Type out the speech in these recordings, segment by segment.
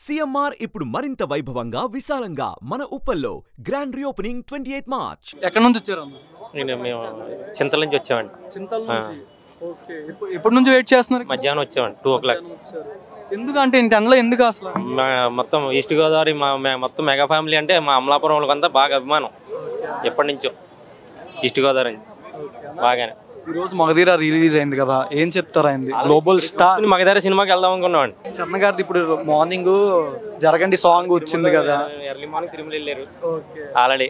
CMR ఇప్పుడు మరింత వైభవంగా విశాలంగా మన ఉప్పల్లో గ్రాండ్ రీఓపెనింగ్ 28 మార్చ్. ఎక్కడ నుంచి వచ్చారు? మేము చింతల నుంచి వచ్చామండి. చింతల నుంచి. ఓకే. ఎప్పటి నుంచి వెయిట్ చేస్తున్నారు? మధ్యాహ్నం వచ్చామండి 2 o'clock. ఎందుకంటే ఇంటి అందులో ఎందుకు అసలు? మొత్తం ఈస్ట్ గోదావరి మొత్తం మెగా ఫ్యామిలీ అంటే మా అమలాపురం వాళ్ళకంతా బాగా అభిమానం ఎప్పటి నుంచో ఈస్ట్ గోదావరి బాగానే. ఈరోజు మగధీర రిలీజ్ అయింది కదా, ఏం చెప్తారా? అయింది గ్లోబల్ స్టార్ మగధీర సినిమాకి వెళ్దాం అనుకున్నామండి. చంద్ర గారిది ఇప్పుడు మార్నింగ్ జరగండి సాంగ్ వచ్చింది కదా, ఎర్లీ మార్నింగ్ తిరుమల వెళ్ళారు ఆల్రెడీ.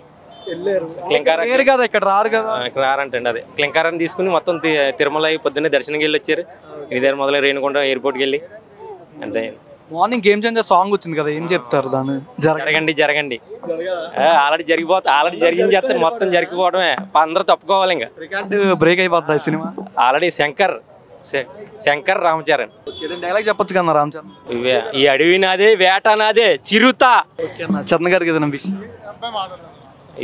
వెళ్ళారు కదా, ఇక్కడ రారు కదా. ఇక్కడ రారంటండి. అదే క్లింకారాన్ని తీసుకుని మొత్తం తిరుమల పొద్దున్నే దర్శనంకి వెళ్ళి వచ్చారు. ఇది దగ్గర మొదలై రేణుకొండ ఎయిర్పోర్ట్కి వెళ్ళి అంతే. మార్నింగ్ గేమ్ చేంజర్ సాంగ్ వచ్చింది కదా, ఏం చెప్తారు దాన్ని? జరగండి ఆల్రెడీ జరిగింది చేస్తారు, మొత్తం జరిగిపోవడమే. అందరూ తప్పుకోవాలి, ఇంకా రికార్డు బ్రేక్ అయిపోద్ది cinema. Already Shankar Ramcharan dialogue చెప్పొచ్చు కదా రామచరణ్. ఈ అడవి నాదే, వేట నాదే, చిరుత. చరణ్ గారికి ఏదైనా విషయం?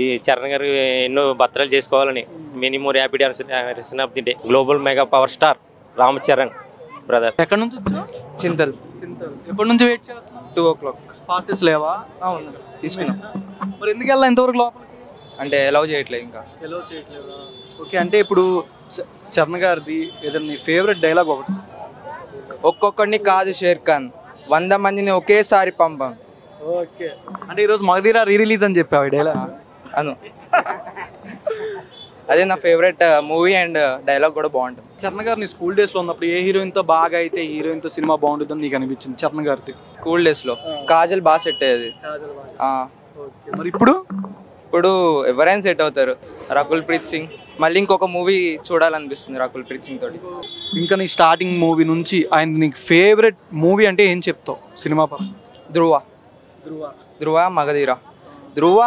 ఈ చరణ్ గారు ఎన్నో భర్తలు చేసుకోవాలని, many more happy return of the day. Global mega power star Ramcharan brother. ఎక్కడ నుంచి? చింతల్. ఎప్పటి నుంచి వెయిట్ చేస్తున్నాం? 2 o'clock. పాసెస్ లేవా? అవును, తీసుకున్నాం. మరి ఎందుకు వెళ్ళా ఇంతవరకు లోపలికి? అంటే అలౌ చేయట్లేదు, ఇంకా అలౌ చేయట్లేదా? ఓకే. అంటే ఇప్పుడు చరణ్ గారిది ఏదైనా నీ ఫేవరెట్ డైలాగ్ ఒకటి? ఒక్కొక్కడిని కాదు షేర్ ఖాన్, 100 మందిని ఒకేసారి పంపాం. ఓకే. అంటే ఈరోజు మగధీర రిలీజ్ అని చెప్పావు ఈ డైలాగ్ అను. అదే నా ఫేవరెట్ మూవీ అండ్ డైలాగ్ కూడా బాగుంటుంది. చరణ్ గారు నీ స్కూల్ డేస్ లో ఉన్నప్పుడు ఏ హీరోయిన్తో బాగా అయితే హీరోయిన్తో సినిమా బాగుంటుందని నీకు అనిపించింది? చరణ్ గారిది స్కూల్ డేస్ లో కాజల్ బాగా సెట్ అయ్యేది. మరి ఇప్పుడు ఎవరైనా సెట్ అవుతారు. రకుల్ ప్రీత్ సింగ్, మళ్ళీ ఇంకొక మూవీ చూడాలనిపిస్తుంది రకుల్ ప్రీత్ సింగ్ తోటి. ఇంకా నీ స్టార్టింగ్ మూవీ నుంచి ఆయన నీకు ఫేవరెట్ మూవీ అంటే ఏం చెప్తావు సినిమా పరంగా? ధ్రువ, మగధీర. ధ్రువ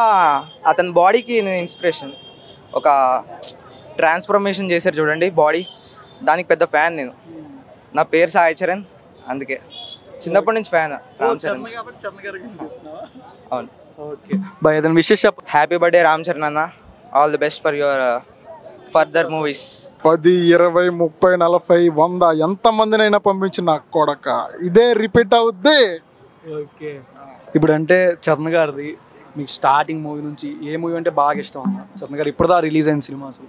అతని బాడీకి నేను ఇన్స్పిరేషన్. ఒక ట్రాన్స్ఫర్మేషన్ చేశారు చూడండి బాడీ, దానికి పెద్ద ఫ్యాన్ నేను. నా పేరు సాయి చరణ్, అందుకే చిన్నప్పటి నుంచి ఫ్యాన్ రామ్ చరణ్. అవును. Okay bye. ఏదైనా విషెస్ చెప్పు. హ్యాపీ బర్త్డే రామ్ చరణ్ అన్న. All the best for your further movies. 10, 20, 30, 40, 100 ఎంతమందినైనా పంపించిన నా కొడక ఇదే రిపీట్ అవుద్ది. ఓకే. ఇప్పుడు అంటే చరణ్ గారిది మీకు స్టార్టింగ్ మూవీ నుంచి ఏ మూవీ అంటే బాగా ఇష్టం అన్న చరణ్ గారు? ఇప్పుడుదా రిలీజ్ అయిన సినిమా అసలు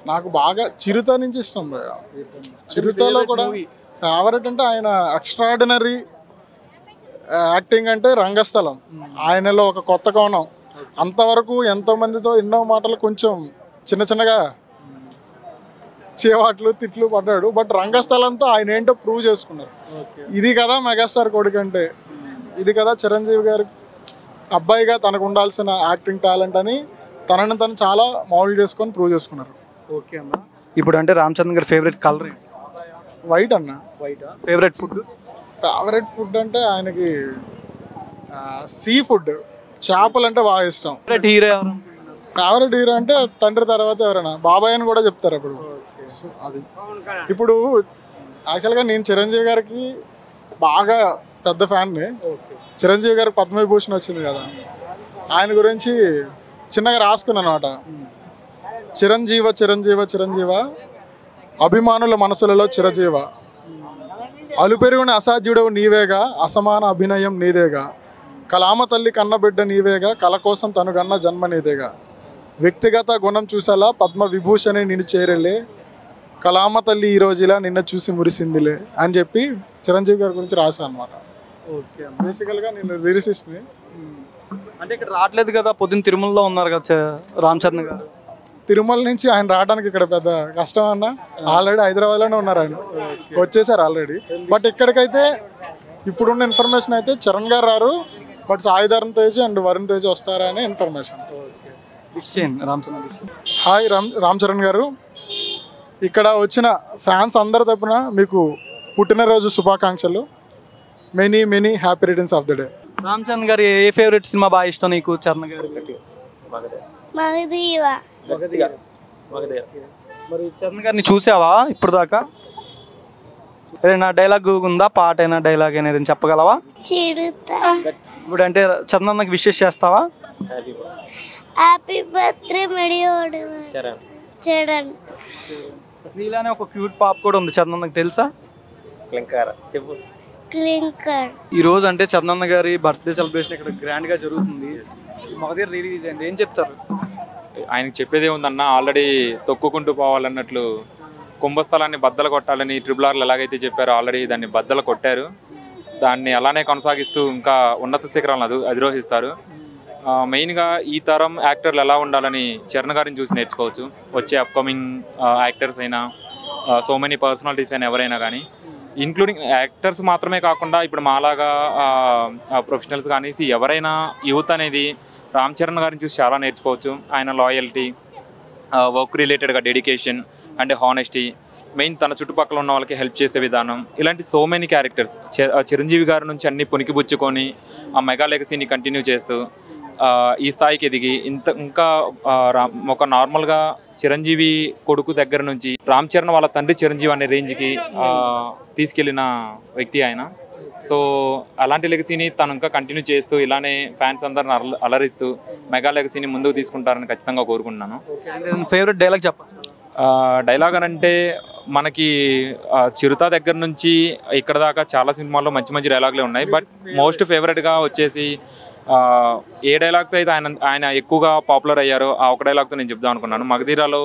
నాకు బాగా చిరుత నుంచి ఇష్టం. చిరుతలో కూడా ఫేవరెట్ అంటే ఆయన ఎక్స్ట్రాడినరీ యాక్టింగ్ అంటే రంగస్థలం. ఆయనలో ఒక కొత్త కోణం. అంతవరకు ఎంతో మందితో ఎన్నో మాటలు కొంచెం చిన్నగా చేవాట్లు తిట్లు పడ్డాడు. బట్ రంగస్థలంతో ఆయన ఏంటో ప్రూవ్ చేసుకున్నారు. ఇది కదా మెగాస్టార్ కొడుకు అంటే, ఇది కదా చిరంజీవి గారి అబ్బాయిగా తనకు ఉండాల్సిన యాక్టింగ్ టాలెంట్ అని తనని తను చాలా మౌల్డ్ చేసుకొని ప్రూవ్ చేసుకున్నారు. ఓకే అన్న. ఇప్పుడు అంటే రామ్ చరణ్ గారి ఫేవరెట్ కలర్ ఏంటి? వైట్ అన్న. వైటా? ఫేవరెట్ ఫుడ్ అంటే ఆయనకి సీ ఫుడ్, చేపలు అంటే బాగా ఇష్టం. ఫేవరెట్ హీరో ఎవరు? ఫేవరెట్ హీరో అంటే తండ్రి తర్వాత ఎవరైనా బాబాయ్ అని కూడా చెప్తారు అప్పుడు. అది ఇప్పుడు యాక్చువల్గా నేను చిరంజీవి గారికి బాగా పెద్ద ఫ్యాన్ని. చిరంజీవి గారికి పద్మవిభూషణ్ వచ్చింది కదా, ఆయన గురించి చిన్నగా రాసుకున్నాను అనమాట. చిరంజీవ చిరంజీవ చిరంజీవ, అభిమానుల మనసులలో చిరజీవ, అలుపెరుగుని అసాధ్యుడవు నీవేగా, అసమాన అభినయం నీదేగా, కలామ తల్లి కన్నబిడ్డ నీవేగా, కల కోసం తనుగన్న జన్మ నీదేగా, వ్యక్తిగత గుణం చూసేలా పద్మ విభూషణి నిన్ను చేరెళ్ళే, కలామ తల్లి ఈ రోజులా నిన్న చూసి మురిసిందిలే అని చెప్పి చిరంజీవి గారి గురించి రాశాను అనమాట. ఓకే. బేసికల్గా నేను లిరిసిస్ట్ని. అంటే ఇక్కడ రావట్లేదు కదా, పొద్దున్న తిరుమలలో ఉన్నారు కదా రామ్ చరణ్ గారు. తిరుమల నుంచి ఆయన రావడానికి ఇక్కడ పెద్ద కష్టం అన్న. ఆల్రెడీ హైదరాబాద్లోనే ఉన్నారు ఆయన, వచ్చేసారు ఆల్రెడీ. బట్ ఇక్కడికైతే ఇప్పుడున్న ఇన్ఫర్మేషన్ అయితే చరణ్ గారు రారు, బట్ సాయి ధరమ్ తేజ్ అండ్ వరుణ్ తేజ్ వస్తారా అనే ఇన్ఫర్మేషన్. హాయ్ రామ్ చరణ్ గారు, ఇక్కడ వచ్చిన ఫ్యాన్స్ అందరి తరపున మీకు పుట్టినరోజు శుభాకాంక్షలు. Many happy returns of the day. Ram Charan గారు ఏ ఫేవరెట్ సినిమా బాగా ఇష్టం నీకు? చరణ్ గారు మరి చరణ్ గారిని చూసావా ఇప్పుడు దాకా? ఏదైనా డైలాగ్ ఉందా? పాట అయినా డైలాగ్ అయినా ఏదైనా చెప్పగలవా? ఇప్పుడు అంటే చరణ్ అన్నకి విషెస్ చేస్తావా? Happy birthday Charan. నీలానే ఒక క్యూట్ పాప కూడా ఉంది చరణ్ అన్నకి, తెలుసా? చెప్పు. క్లింకర్ ఈ రోజు అంటే చందన్న గారి బర్త్డే సెలబ్రేషన్ ఇక్కడ గ్రాండ్ గా జరుగుతుంది. మగధీర రిలీజ్ అయింది, ఏం చెప్తారు? ఆయనకి చెప్పేదే ఉందన్న, ఆల్రెడీ తొక్కుకుంటూ పోవాలన్నట్లు కుంభస్థలాన్ని బద్దలు కొట్టాలని RRR ఎలాగైతే చెప్పారో ఆల్రెడీ దాన్ని బద్దలు కొట్టారు. దాన్ని అలానే కొనసాగిస్తూ ఇంకా ఉన్నత శిఖరాలను అధిరోహిస్తారు. మెయిన్గా ఈ తరం యాక్టర్లు ఎలా ఉండాలని చరణ్ గారిని చూసి నేర్చుకోవచ్చు. వచ్చే అప్కమింగ్ యాక్టర్స్ అయినా సో మెనీ పర్సనాలిటీస్ అయినా ఎవరైనా కానీ, ఇంక్లూడింగ్ యాక్టర్స్ మాత్రమే కాకుండా ఇప్పుడు మాలాగా ప్రొఫెషనల్స్ కానీ ఎవరైనా యూత్ అనేది రామ్ చరణ్ గారిని చూసి చాలా నేర్చుకోవచ్చు. ఆయన లాయల్టీ, వర్క్ రిలేటెడ్గా డెడికేషన్ అండ్ హానెస్టీ, మెయిన్ తన చుట్టుపక్కల ఉన్న వాళ్ళకి హెల్ప్ చేసే విధానం, ఇలాంటి సో మెనీ క్యారెక్టర్స్ చిరంజీవి గారి నుంచి అన్ని పుణికిపుచ్చుకొని ఆ మెగా లెగసీని కంటిన్యూ చేస్తూ ఈ స్థాయికి ఎదిగి ఇంకా ఒక నార్మల్గా చిరంజీవి కొడుకు దగ్గర నుంచి రామ్ చరణ్ వాళ్ళ తండ్రి చిరంజీవి అనే రేంజ్కి తీసుకెళ్లిన వ్యక్తి ఆయన. సో అలాంటి లెగసీని తను ఇంకా కంటిన్యూ చేస్తూ ఇలానే ఫ్యాన్స్ అందరిని అలరిస్తూ మెగా లెగసీని ముందుకు తీసుకుంటారని ఖచ్చితంగా కోరుకుంటున్నాను. ఫేవరెట్ డైలాగ్ చెప్పండి. డైలాగ్ అని అంటే మనకి చిరుత దగ్గర నుంచి ఇక్కడ దాకా చాలా సినిమాల్లో మంచి మంచి డైలాగులే ఉన్నాయి. బట్ మోస్ట్ ఫేవరెట్గా వచ్చేసి ఏ డైలాగ్తో అయితే ఆయన ఎక్కువగా పాపులర్ అయ్యారో ఆ ఒక డైలాగ్తో నేను చెప్దాం అనుకున్నాను. మగధీరాలో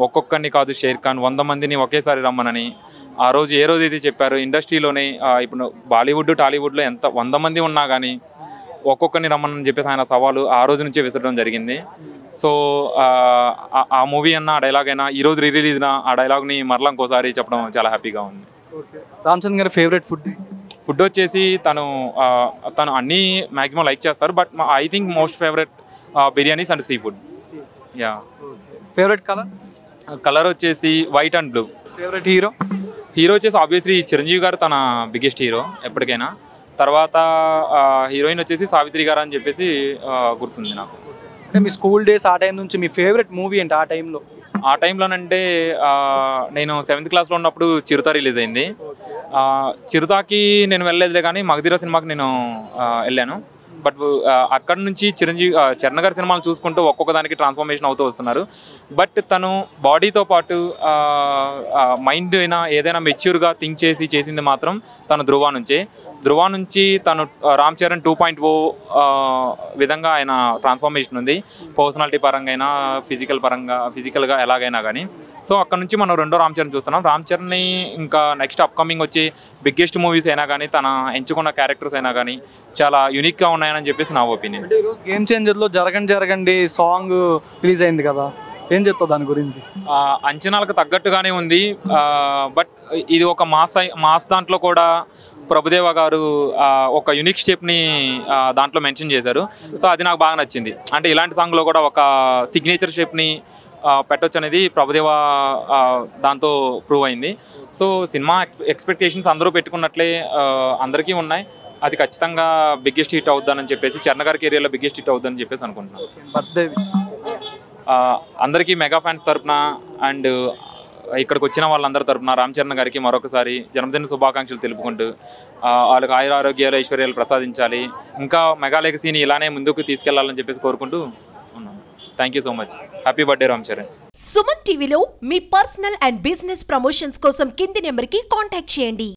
ఒక్కొక్కరిని కాదు షేర్ ఖాన్ 100 మందిని ఒకేసారి రమ్మనని ఆ రోజు ఏ రోజు అయితే చెప్పారు. ఇండస్ట్రీలోనే ఇప్పుడు బాలీవుడ్ టాలీవుడ్లో 100 మంది ఉన్నా కానీ ఒక్కొక్కరిని రమ్మని చెప్పేసి ఆయన సవాలు ఆ రోజు నుంచే విసరడం జరిగింది. సో ఆ మూవీ అన్న ఆ డైలాగ్ అయినా ఈరోజు రిలీజ్ ఆ డైలాగ్ని మరలా ఇంకోసారి చెప్పడం చాలా హ్యాపీగా ఉంది. రామ్ చరణ్ గారి ఫేవరెట్ ఫుడ్ వచ్చేసి తను అన్నీ మ్యాక్సిమం లైక్ చేస్తారు. But I think most favourite biryanis and sea food. Yeah. Favourite colour వచ్చేసి white and blue. Favourite hero వచ్చేసి ఆబ్వియస్లీ చిరంజీవి గారు తన బిగ్గెస్ట్ హీరో ఎప్పటికైనా. తర్వాత హీరోయిన్ వచ్చేసి సావిత్రి గారు అని చెప్పేసి గుర్తుంది నాకు. అంటే మీ స్కూల్ డేస్ ఆ టైం నుంచి మీ ఫేవరెట్ మూవీ ఏంటి ఆ టైంలో? ఆ టైంలోనంటే నేను 7th క్లాస్లో ఉన్నప్పుడు చిరుత రిలీజ్ అయింది. చిరుతకి నేను వెళ్ళలేదులే కానీ మగధీర సినిమాకి నేను వెళ్ళాను. బట్ అక్కడ నుంచి చరణ్ గారి సినిమాలు చూసుకుంటూ ఒక్కొక్క దానికి ట్రాన్స్ఫర్మేషన్ అవుతూ వస్తున్నారు. బట్ తను బాడీతో పాటు మైండ్ అయినా ఏదైనా మెచ్యూర్గా థింక్ చేసింది మాత్రం తను ధృవ నుంచి తను రామ్ చరణ్ 2.0 విధంగా ఆయన ట్రాన్స్ఫర్మేషన్ ఉంది. పర్సనాలిటీ పరంగా అయినా ఫిజికల్గా ఎలాగైనా కానీ. సో అక్కడ నుంచి మనం రెండో రామ్ చరణ్ చూస్తున్నాం. రామ్ చరణ్ని ఇంకా నెక్స్ట్ అప్కమింగ్ వచ్చే బిగ్గెస్ట్ మూవీస్ అయినా కానీ తన ఎంచుకున్న క్యారెక్టర్స్ అయినా కానీ చాలా యూనిక్గా ఉన్నాయని చెప్పేసి నా ఒపీనియన్. గేమ్ చేంజర్లో జరగండి సాంగ్ రిలీజ్ అయింది కదా, ఏం చెప్తావు దాని గురించి? అంచనాలకు తగ్గట్టుగానే ఉంది. బట్ ఇది ఒక మాస్ దాంట్లో కూడా ప్రభుదేవ గారు ఒక యూనిక్ స్టెప్ని దాంట్లో మెన్షన్ చేశారు. సో అది నాకు బాగా నచ్చింది. అంటే ఇలాంటి సాంగ్లో కూడా ఒక సిగ్నేచర్ స్టెప్ని పెట్టొచ్చు అనేది ప్రభుదేవ దాంతో ప్రూవ్ అయింది. సో సినిమా ఎక్స్పెక్టేషన్స్ అందరూ పెట్టుకున్నట్లే అందరికీ ఉన్నాయి. అది ఖచ్చితంగా బిగ్గెస్ట్ హిట్ అవుద్దని చెప్పేసి చరణ్ గారి కెరియర్లో బిగ్గెస్ట్ హిట్ అవుద్దని చెప్పేసి అనుకుంటున్నాను. బర్త్డే అందరికీ మెగా ఫ్యాన్స్ తరపున అండ్ ఇక్కడికి వచ్చిన వాళ్ళందరి తరపున రామ్ చరణ్ గారికి మరొకసారి జన్మదిన శుభాకాంక్షలు తెలుపుకుంటూ వాళ్ళకి ఆయురారోగ్యాలు ఐశ్వర్యాలు ప్రసాదించాలి, ఇంకా మెగా లెగసీని ఇలానే ముందుకు తీసుకెళ్లాలని చెప్పేసి కోరుకుంటూ ఉన్నాను. Thank you so much. Happy birthday Ram Charan. Suman టీవీలో మీ పర్సనల్ అండ్ బిజినెస్ ప్రమోషన్స్ కోసం కింది నెంబర్కి కాంటాక్ట్ చేయండి.